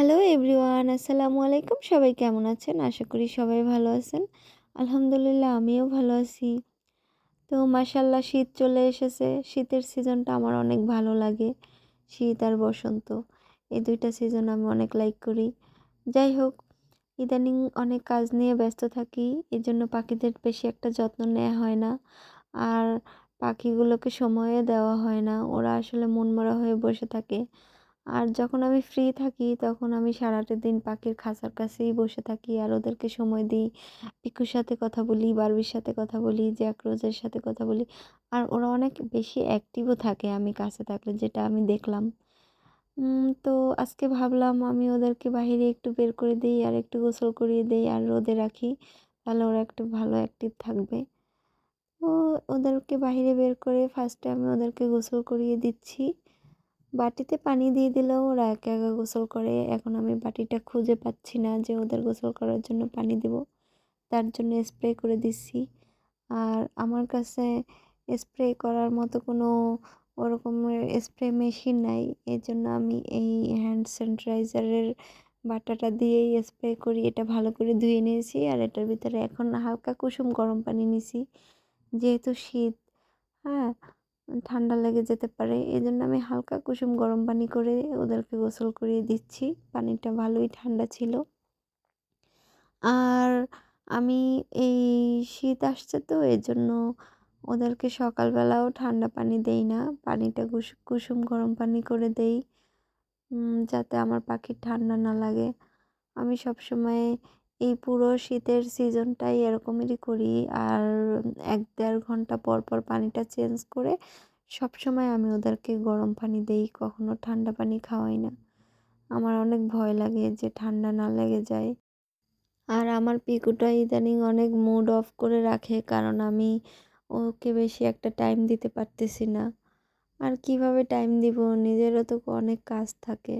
Hello everyone, আসসালামু আলাইকুম। সবাই কেমন আছেন? আশা করি সবাই ভালো আছেন। আলহামদুলিল্লাহ আমিও ভালো আছি। তো মাশাআল্লাহ শীত চলে এসেছে। শীতের সিজনটা আমার অনেক ভালো লাগে। শীত আর বসন্ত। এই ২ টা সিজন আমি অনেক লাইক করি। যাই হোক, ইদানিং অনেক কাজ নিয়ে ব্যস্ত থাকি। এজন্য পাখিদের বেশি একটা যত্ন নেয়া হয় না। আর পাখিগুলোকে সময়ও দেওয়া হয় না। ওরা আসলে মনমরা হয়ে বসে থাকে। আর যখন আমি ফ্রি থাকি তখন আমি সারাটা দিন পাখির খাঁচার কাছেই বসে থাকি আর ওদেরকে সময় দিই। পিকুর সাথে কথা বলি, বারবির সাথে কথা বলি, জ্যাক রোজের সাথে কথা বলি। আর ওরা অনেক বেশি অ্যাক্টিভও থাকে আমি কাছে থাকলে, যেটা আমি দেখলাম। তো আজকে ভাবলাম আমি ওদেরকে বাহিরে একটু বের করে দেই আর একটু গোসল করিয়ে দেই আর রোদে রাখি। তাহলে ওরা একটু ভালো অ্যাক্টিভ থাকবে। তো ওদেরকে বাহিরে বের করে ফার্স্টে আমি ওদেরকে গোসল করিয়ে দিচ্ছি। বাটিতে পানি দিয়ে দিলেও ওরা একা, একা গোসল করে। এখন আমি বাটিটা খুঁজে পাচ্ছি না যে ওদের গোসল করার জন্য পানি দিব। তার জন্য স্প্রে করে দিচ্ছি। আর আমার কাছে স্প্রে করার মতো কোনো ওরকমের স্প্রে মেশিন নাই। এজন্য আমি এই হ্যান্ড স্যানিটাইজারের বাটাটা দিয়েই স্প্রে করি। এটা ভালো করে ধুয়ে নিয়েছি আর এটার ভিতরে এখন হালকা কুসুম গরম পানি নিছি। যেহেতু শীত, হ্যাঁ? ঠান্ডা লেগে যেতে পারে। এজন্য আমি হালকা কুসুম গরম পানি করে ওদেরকে গোসল করিয়ে দিচ্ছি। পানিটা ভালোই ঠান্ডা ছিল। আর আমি এই শীত আসছে তো এজন্য ওদেরকে সকালবেলাও ঠান্ডা পানি দেই না। পানিটা কুসুম গরম পানি করে দেই। যাতে আমার পাখির ঠান্ডা না লাগে। আমি সবসময় এই পুরো শীতের সিজনটাই এরকমেরই করি। আর ১-১.৫ ঘন্টা পর, পর পানিটা চেঞ্জ করে সবসময় আমি ওদেরকে গরম পানি দেই। কখনো ঠান্ডা পানি খাওয়াই না। আমার অনেক ভয় লাগে যে ঠান্ডা না লেগে যায়। আর আমার পিকুটা ইদানিং অনেক মুড অফ করে রাখে, কারণ আমি ওকে বেশি একটা টাইম দিতে পারতেছি না। আর কিভাবে টাইম দিব? নিজেরও তো অনেক কাজ থাকে।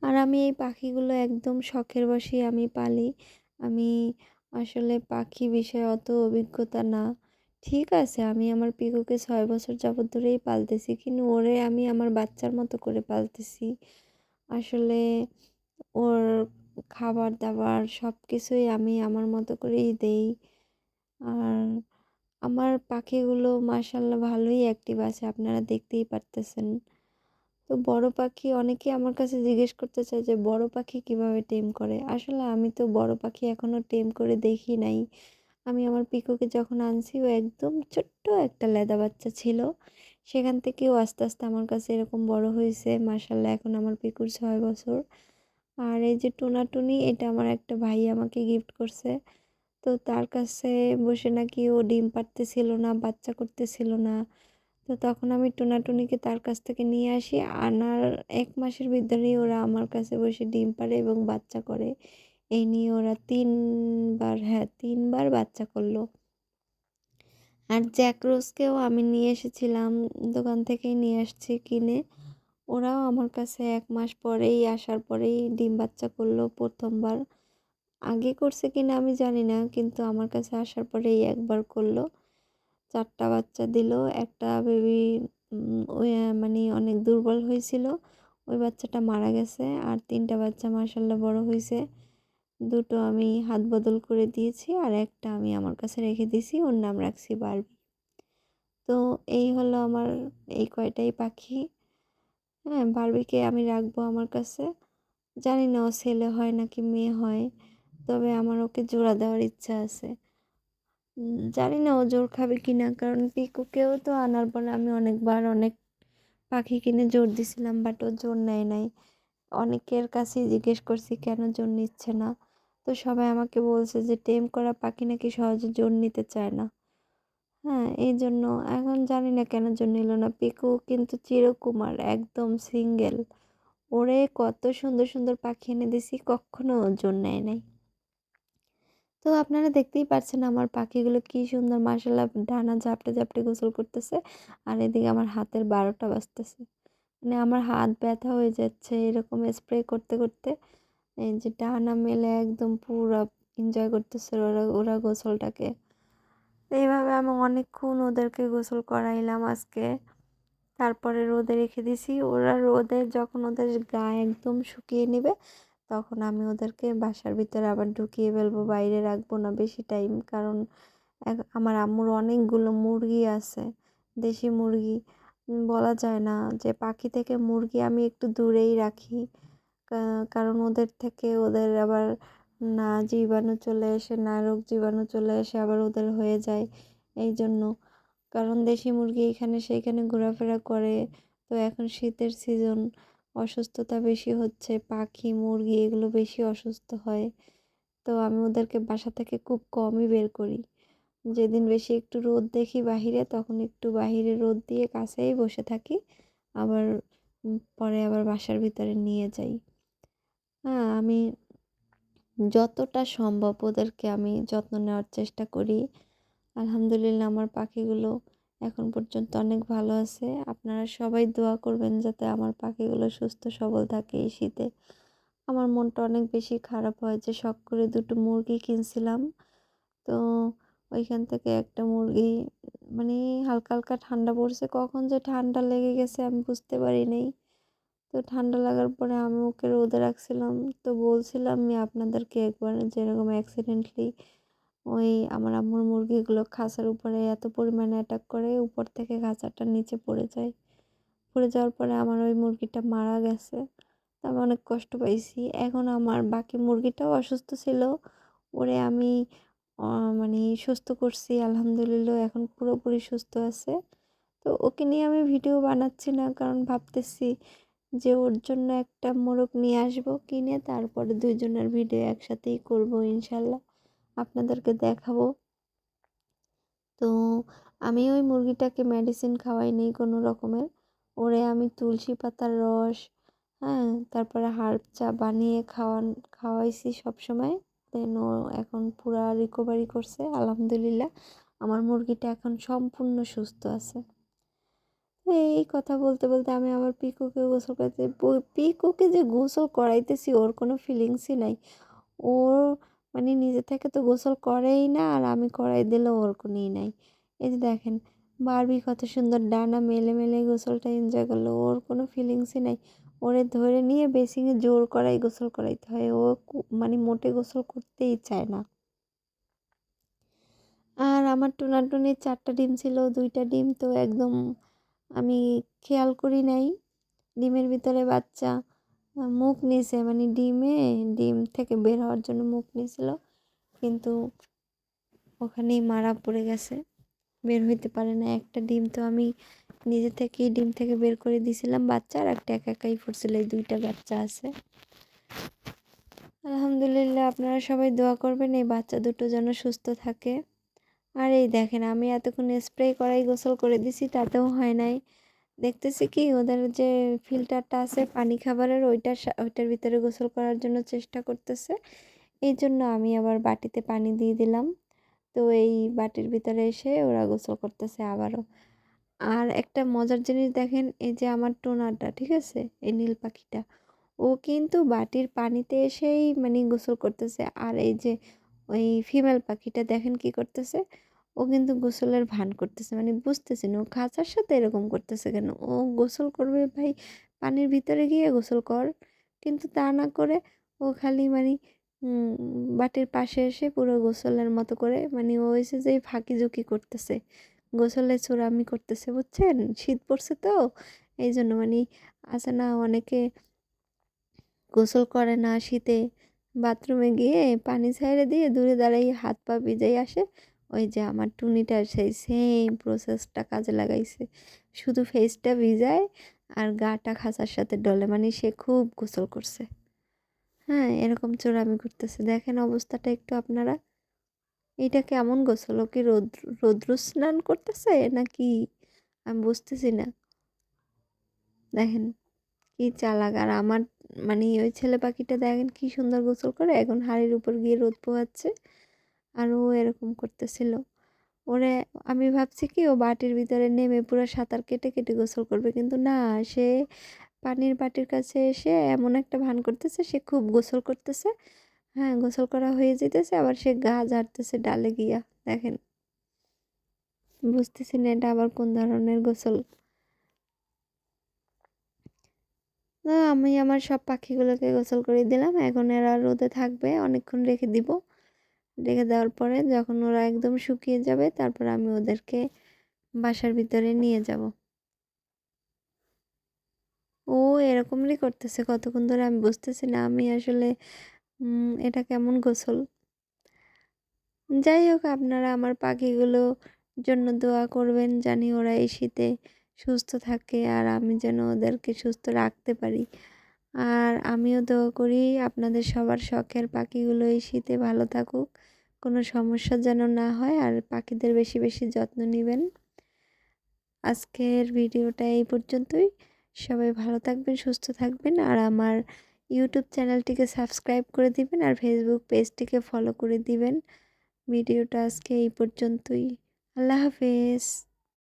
আর আমি এই পাখিগুলো একদম শখের বশেই আমি পালি। আমি আসলে পাখি বিষয়ে অত অভিজ্ঞতা না। ঠিক আছে, আমি আমার পিকুকে ৬ বছর যাবত ধরেই পালতেছি। কিন্তু ওরে আমি আমার বাচ্চার মতো করে পালতেছি। আসলে ওর খাবার-দাবার সবকিছুই আমি আমার মতো করেই দেই। আর আমার পাখিগুলো মাশাআল্লাহ ভালোই অ্যাক্টিভ আছে, আপনারা দেখতেই পারতেছেন। তো বড় পাখি অনেকেই আমার কাছে জিজ্ঞেস করতে চায় যে বড় পাখি কিভাবে টেম করে? আসলে আমি তো বড় পাখি এখনো টেম করে দেখি নাই। আমি আমার পিকুকে যখন আনছি ও একদম ছোট্ট একটা লেদা বাচ্চা ছিল। সেখান থেকে ও আস্তে, আস্তে আমার কাছে এরকম বড় হয়েছে। মাশাআল্লাহ এখন আমার পিকুর ৬ বছর। আর এই যে টুনাটুনি, এটা আমার একটা ভাই আমাকে গিফট করছে। তো তার কাছে বসে নাকি ও ডিম পাড়তেছিল না, বাচ্চা করতেছিল না। তো তখন আমি টুনাটুনিকে তার কাছ থেকে নিয়ে আসি। আনার ১ মাসের ভিতরেই ওরা আমার কাছে বসে ডিম পাড়ে এবং বাচ্চা করে। এই নিয়ে ওরা ৩ বার, হ্যাঁ ৩ বার বাচ্চা করলো। আর জ্যাকরোজকেও আমি নিয়ে এসেছিলাম, দোকান থেকেই নিয়ে আসছি কিনে। ওরাও আমার কাছে ১ মাস পরেই আসার পরেই ডিম বাচ্চা করলো ১ম বার। আগে করছে কিনা আমি জানি না, কিন্তু আমার কাছে আসার পরেই একবার করলো। ৪ টা বাচ্চা দিল। একটা বেবি ওই মানে অনেক দুর্বল হয়েছিল। ওই বাচ্চাটা মারা গেছে। আর ৩ টা বাচ্চা মাশাআল্লাহ বড় হইছে। ২ টো আমি হাত বদল করে দিয়েছি আর একটা আমি আমার কাছে রেখে দিয়েছি। ওর নাম রাখছি বারবি। তো এই হলো আমার এই কয়টাই পাখি। হ্যাঁ, বারবিকে আমি রাখবো আমার কাছে। জানি না ও ছেলে হয় নাকি মেয়ে হয়। তবে আমার ওকে জোড়া দেওয়ার ইচ্ছা আছে। জানি না ও জোর খাবে কিনা, কারণ পিকুকেও তো আনার পরে আমি অনেকবার অনেক পাখি কিনে জোর দিছিলাম, বাট ও জোর নেয় নাই। অনেকের কাছেই জিজ্ঞেস করছি কেন জোর নিচ্ছে না। তো সবাই আমাকে বলছে যে টেম করা পাখি নাকি সহজে জোর নিতে চায় না। হ্যাঁ, এই জন্য এখন জানি না কেন জোর নিল না। পিকু কিন্তু চিরকুমার, একদম সিঙ্গেল। ওরে কত সুন্দর, সুন্দর পাখি এনে দিছি, কক্ষনো ও জোর নেয় নাই। তো আপনারা দেখতেই পাচ্ছেন আমার পাখিগুলো কি সুন্দর মাশাআল্লাহ ডানা ঝাপটে, ঝাপটে গোসল করতেছে। আর এদিকে আমার হাতের ১২টা বাজতেছে। মানে আমার হাত ব্যথা হয়ে যাচ্ছে এরকম স্প্রে করতে, করতে। এই যে ডানা মেলে একদম পুরা এনজয় করতেছে ওরা ওরা গোসলটাকে। তো এইভাবে আমি অনেকক্ষণ ওদেরকে গোসল করাইলাম আজকে। তারপরে রোদে রেখে দিছি। ওরা রোদে যখন ওদের গা একদম শুকিয়ে নেবে তখন আমি ওদেরকে বাসার ভিতরে আবার ঢুকিয়ে ফেলবো, বাইরে রাখবো না বেশি টাইম। কারণ আমার আম্মুর অনেকগুলো মুরগি আছে, দেশি মুরগি। বলা যায় না যে পাখি থেকে মুরগি আমি একটু দূরেই রাখি। কারণ ওদের থেকে ওদের আবার না জীবাণু চলে এসে, না রোগ জীবাণু চলে এসে আবার ওদের হয়ে যায়, এই জন্য। কারণ দেশি মুরগি এখানে সেখানে ঘোরাফেরা করে। তো এখন শীতের সিজন, অসুস্থতা বেশি হচ্ছে, পাখি মুরগি এগুলো বেশি অসুস্থ হয়। তো আমি ওদেরকে বাসা থেকে খুব কমই বের করি। যেদিন বেশি একটু রোদ দেখি বাহিরে তখন একটু বাহিরে রোদ দিয়ে কাছেই বসে থাকি, আবার পরে আবার বাসার ভিতরে নিয়ে যাই। হ্যাঁ, আমি যতটা সম্ভব ওদেরকে আমি যত্ন নেওয়ার চেষ্টা করি। আলহামদুলিল্লাহ আমার পাখিগুলো এখন পর্যন্ত অনেক ভালো আছে। আপনারা সবাই দোয়া করবেন যাতে আমার পাখিগুলো সুস্থ সবল থাকে এই শীতে। আমার মনটা অনেক বেশি খারাপ হয় যে শখ করে দুটো মুরগি কিনছিলাম, তো ওইখান থেকে একটা মুরগি মানে হালকা হালকা ঠান্ডা পড়ছে, কখন যে ঠান্ডা লেগে গেছে আমি বুঝতে পারি নাই। তো ঠান্ডা লাগার পরে আমি ওকে রোদে রাখছিলাম। তো বলছিলাম আমি আপনাদেরকে একবার যেরকম অ্যাক্সিডেন্টলি ওই আমার আম্মুর মুরগিগুলো খাঁচার উপরে এত পরিমাণে অ্যাটাক করে, উপর থেকে খাঁচাটা নিচে পড়ে যায়। পড়ে যাওয়ার পরে আমার ওই মুরগিটা মারা গেছে। তো আমি অনেক কষ্ট পাইছি। এখন আমার বাকি মুরগিটাও অসুস্থ ছিল, ওরে আমি মানে সুস্থ করছি আলহামদুলিল্লাহ, এখন পুরোপুরি সুস্থ আছে। তো ওকে নিয়ে আমি ভিডিও বানাচ্ছি না, কারণ ভাবতেছি যে ওর জন্য একটা মোরগ নিয়ে আসবো কিনে, তারপরে দুইজনের ভিডিও একসাথেই করব ইনশাল্লাহ, আপনাদেরকে দেখাবো। তো আমি ওই মুরগিটাকে মেডিসিন খাওয়াইনি কোনো রকমের, ওরে আমি তুলসী পাতার রস, হ্যাঁ, তারপরে হার্ব চা বানিয়ে খাওয়াইছি সব সময়। দেন ও এখন পুরা রিকভারি করছে আলহামদুলিল্লাহ। আমার মুরগিটা এখন সম্পূর্ণ সুস্থ আছে। তো এই কথা বলতে বলতে আমি আবার পিকুকে গোসল করাইতে, পিকুকে যে গোসল করাইতেছি ওর কোনো ফিলিংসই নাই। ওর মানে নিজে থেকে তো গোসল করেই না, আর আমি করাই দিলেও ওর কোনোই নাই। এই যে দেখেন, বারবি কত সুন্দর ডানা মেলে মেলে গোসলটা এনজয় করলো, ওর কোনো ফিলিংসই নাই। ওরে ধরে নিয়ে বেসিংয়ে জোর করাই গোসল করাইতে হয়, ও মানে মোটে গোসল করতেই চায় না। আর আমার টুনাটুনির 4টা ডিম ছিল, 2টা ডিম তো একদম আমি খেয়াল করি নাই। ডিমের ভিতরে বাচ্চা মুখ নিছে, মানে ডিম থেকে বের হওয়ার জন্য মুখ নিছিল, কিন্তু ওখানেই মারা পড়ে গেছে, বের হইতে পারে না। একটা ডিম তো আমি নিজে থেকেই ডিম থেকে বের করে দিয়েছিলাম বাচ্চা, আর একটা একা একাই ফুটছিল, এই 2টা বাচ্চা আছে আলহামদুলিল্লাহ। আপনারা সবাই দোয়া করবেন এই বাচ্চা দুটো যেন সুস্থ থাকে। আর এই দেখেন আমি এতক্ষণ স্প্রে করাই গোসল করে দিছি, তাতেও হয় নাই। দেখতেছি কি ওদের যে ফিল্টারটা আছে পানি খাবারের, ওইটার ভিতরে গোসল করার জন্য চেষ্টা করতেছে, এই জন্য আমি আবার বাটিতে পানি দিয়ে দিলাম। তো এই বাটির ভিতরে এসে ওরা গোসল করতেছে আবারও। আর একটা মজার জিনিস দেখেন, এই যে আমার টোনাটা, ঠিক আছে, এই নীল পাখিটা, ও কিন্তু বাটির পানিতে এসেই মানে গোসল করতেছে। আর এই যে ওই ফিমেল পাখিটা দেখেন কি করতেছে, ও কিন্তু গোসলের ভান করতেছে, মানে বুঝতেছি না ও খাঁচার সাথে এরকম করতেছে কেন। ও গোসল করবে ভাই, পানির ভিতরে গিয়ে গোসল কর, কিন্তু তা না করে ও খালি মানে বাটির পাশে এসে পুরো গোসলের মতো করে, মানে ও এসে যে ফাঁকি ঝুঁকি করতেছে, গোসলে চোরামি করতেছে, বুঝছেন, শীত পড়ছে তো এই জন্য। মানে আছে না অনেকে গোসল করে না শীতে, বাথরুমে গিয়ে পানি ছাইড়ে দিয়ে দূরে দাঁড়িয়ে হাত পা ভিজাই আসে, ওই যে আমার টুনিটার সেই সেম প্রসেসটা কাজে লাগাইছে, শুধু ফেসটা ভিজায় আর গাটা খাঁচার সাথে ডলে, মানে সে খুব গোসল করছে। হ্যাঁ, এরকম চোরামি করতেছে, দেখেন অবস্থাটা একটু আপনারা। এটা কেমন গোসল, ও কি রৌদ্র স্নান করতেছে নাকি আমি বুঝতেছি না। দেখেন কি চালাক। আর আমার মানে ওই ছেলে পাখিটা দেখেন কি সুন্দর গোসল করে, এখন হাড়ির উপর গিয়ে রোদ পোহাচ্ছে, আর ও এরকম করতেছিল। ওরে আমি ভাবছি কি ও বাটির ভিতরে নেমে পুরো সাঁতার কেটে কেটে গোসল করবে, কিন্তু না, সে পানির বাটির কাছে এসে এমন একটা ভান করতেছে সে খুব গোসল করতেছে। হ্যাঁ, গোসল করা হয়ে যেতেছে, আবার সে গা ঝাড়তেছে ডালে গিয়া, দেখেন, বুঝতেছি না এটা আবার কোন ধরনের গোসল। তো আমি আমার সব পাখিগুলোকে গোসল করে দিলাম। এখন এরা রোদে থাকবে, অনেকক্ষণ রেখে দিব। রেখে দেওয়ার পরে যখন ওরা একদম শুকিয়ে যাবে তারপর আমি ওদেরকে বাসার ভিতরে নিয়ে যাব। ও এরকমই করতেছে কতক্ষণ ধরে আমি বুঝতেছি না। আমি আসলে এটা কেমন গোসল? যাই হোক, আপনারা আমার পাখিগুলোর জন্য দোয়া করবেন, জানি ওরা এই শীতে সুস্থ থাকে আর আমি যেন ওদেরকে সুস্থ রাখতে পারি। আর আমিও দোয়া করি আপনাদের সবার শখের পাখিগুলো এই শীতে ভালো থাকুক, কোনো সমস্যা যেন না হয়, আর পাখিদের বেশি বেশি যত্ন নেবেন। আজকের ভিডিওটা এই পর্যন্তই। সবাই ভালো থাকবেন, সুস্থ থাকবেন, আর আমার ইউটিউব চ্যানেলটিকে সাবস্ক্রাইব করে দিবেন আর ফেসবুক পেজটিকে ফলো করে দিবেন। ভিডিওটা আজকে এই পর্যন্তই। আল্লাহ হাফেজ।